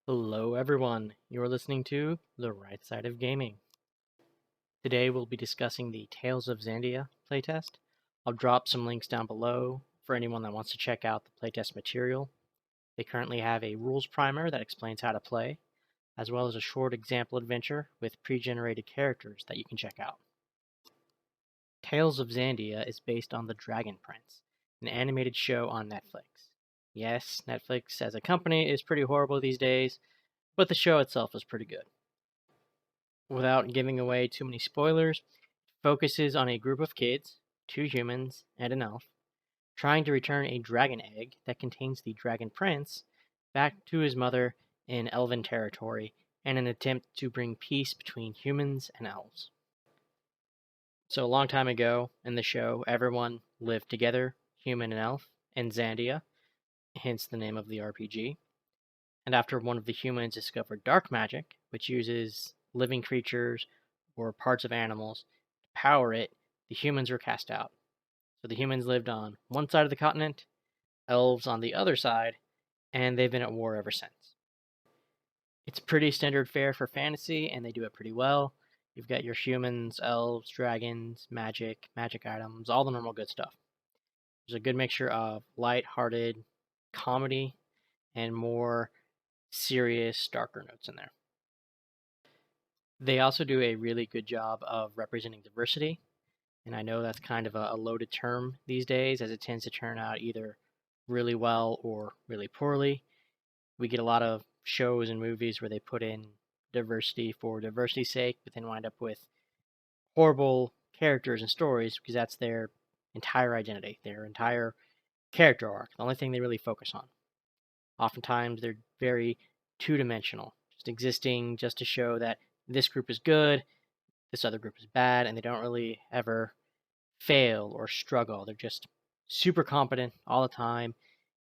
Hello everyone, you're listening to The Right Side of Gaming. Today we'll be discussing the Tales of Xandia playtest. I'll drop some links down below for anyone that wants to check out the playtest material. They currently have a rules primer that explains how to play, as well as a short example adventure with pre-generated characters that you can check out. Tales of Xandia is based on The Dragon Prince, an animated show on Netflix. Yes, Netflix as a company is pretty horrible these days, but the show itself is pretty good. Without giving away too many spoilers, it focuses on a group of kids, two humans and an elf, trying to return a dragon egg that contains the dragon prince back to his mother in elven territory in an attempt to bring peace between humans and elves. So a long time ago in the show, everyone lived together, human and elf, in Xandia, hence the name of the RPG. And after one of the humans discovered dark magic, which uses living creatures or parts of animals to power it, the humans were cast out. So the humans lived on one side of the continent, elves on the other side, and they've been at war ever since. It's pretty standard fare for fantasy, and they do it pretty well. You've got your humans, elves, dragons, magic items, all the normal good stuff. There's a good mixture of light-hearted comedy and more serious, darker notes in there. They also do a really good job of representing diversity, and I know that's kind of a loaded term these days as it tends to turn out either really well or really poorly. We get a lot of shows and movies where they put in diversity for diversity's sake, but then wind up with horrible characters and stories because that's their entire identity, their entire character arc, the only thing they really focus on. Oftentimes they're very two-dimensional, just existing just to show that this group is good, this other group is bad, and they don't really ever fail or struggle. They're just super competent all the time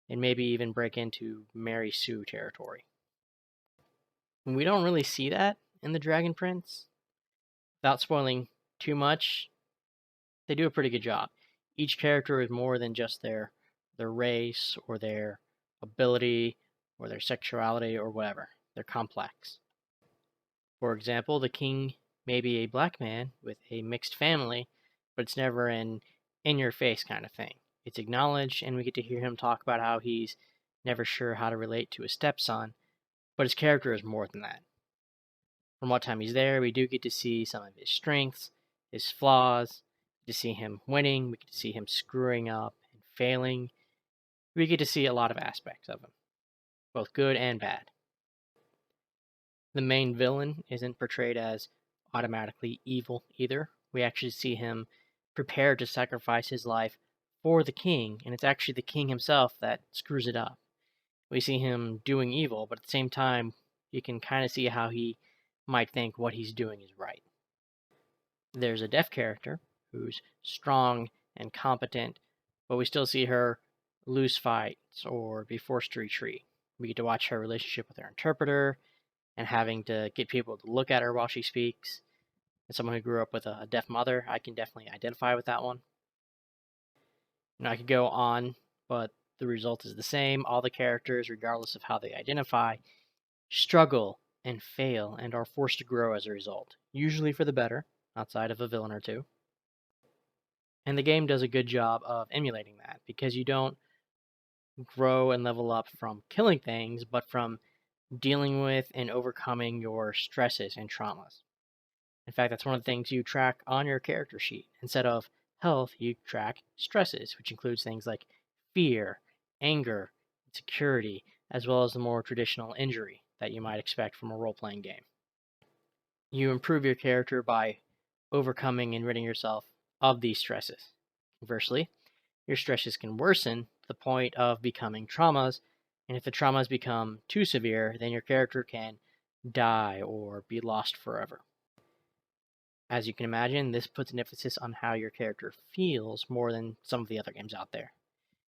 and maybe even break into Mary Sue territory. We don't really see that in the Dragon Prince. Without spoiling too much, they do a pretty good job. Each character is more than just their race or their ability or their sexuality or whatever. They're complex. For example, the king may be a black man with a mixed family, but it's never an in-your-face kind of thing. It's acknowledged, and we get to hear him talk about how he's never sure how to relate to his stepson, but his character is more than that. From what time he's there, we do get to see some of his strengths, his flaws, we get to see him winning, we get to see him screwing up and failing. We get to see a lot of aspects of him, both good and bad. The main villain isn't portrayed as automatically evil either. We actually see him prepared to sacrifice his life for the king, and it's actually the king himself that screws it up. We see him doing evil, but at the same time, you can kind of see how he might think what he's doing is right. There's a deaf character who's strong and competent, but we still see her lose fights or be forced to retreat. We get to watch her relationship with her interpreter and having to get people to look at her while she speaks. As someone who grew up with a deaf mother, I can definitely identify with that one. I could go on, but the result is the same. All the characters, regardless of how they identify, struggle and fail and are forced to grow as a result, usually for the better, outside of a villain or two. And the game does a good job of emulating that, because you don't grow and level up from killing things, but from dealing with and overcoming your stresses and traumas. In fact, that's one of the things you track on your character sheet. Instead of health, you track stresses, which includes things like fear, anger, insecurity, as well as the more traditional injury that you might expect from a role-playing game. You improve your character by overcoming and ridding yourself of these stresses. Conversely, your stresses can worsen to the point of becoming traumas, and if the traumas become too severe, then your character can die or be lost forever. As you can imagine, this puts an emphasis on how your character feels more than some of the other games out there.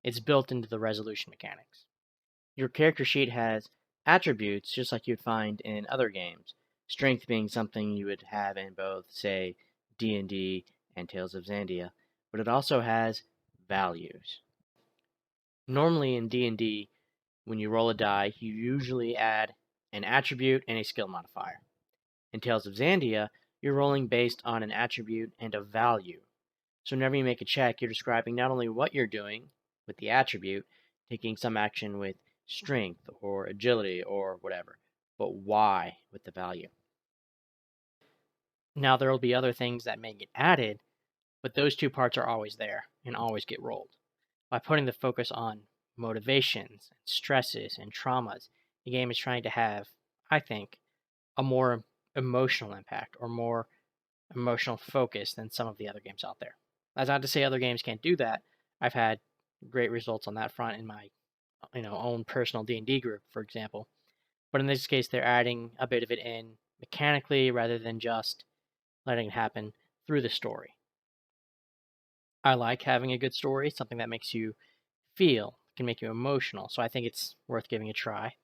It's built into the resolution mechanics. Your character sheet has attributes just like you'd find in other games, strength being something you would have in both, say, D&D and Tales of Xandia, but it also has values. Normally in D&D, when you roll a die, you usually add an attribute, and a skill modifier. In Tales of Xandia, you're rolling based on an attribute and a value. So whenever you make a check, you're describing not only what you're doing with the attribute, taking some action with strength or agility or whatever, but why with the value. Now there will be other things that may get added, but those two parts are always there and always get rolled. By putting the focus on motivations, and stresses, and traumas, the game is trying to have, I think, a more emotional impact or more emotional focus than some of the other games out there. That's not to say other games can't do that. I've had great results on that front in my own personal D&D group, for example. But in this case, they're adding a bit of it in mechanically rather than just letting it happen through the story. I like having a good story, something that makes you feel, can make you emotional, so I think it's worth giving a try.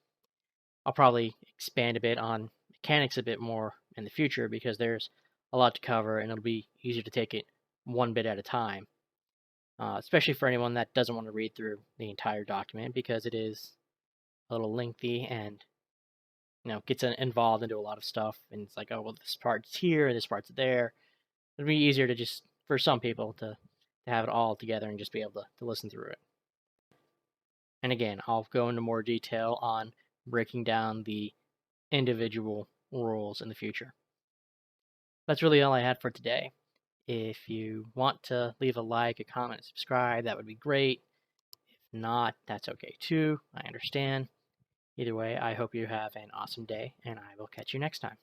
I'll probably expand a bit on mechanics a bit more in the future because there's a lot to cover and it'll be easier to take it one bit at a time, especially for anyone that doesn't want to read through the entire document because it is a little lengthy and gets involved into a lot of stuff, and it's like, oh well, this part's here, this part's there. It'd be easier to just, for some people, to have it all together and just be able to listen through it. And again, I'll go into more detail on breaking down the individual rules in the future. That's really all I had for today. If you want to leave a like, a comment, subscribe, that would be great. If not, that's okay too. I understand. Either way, I hope you have an awesome day, and I will catch you next time.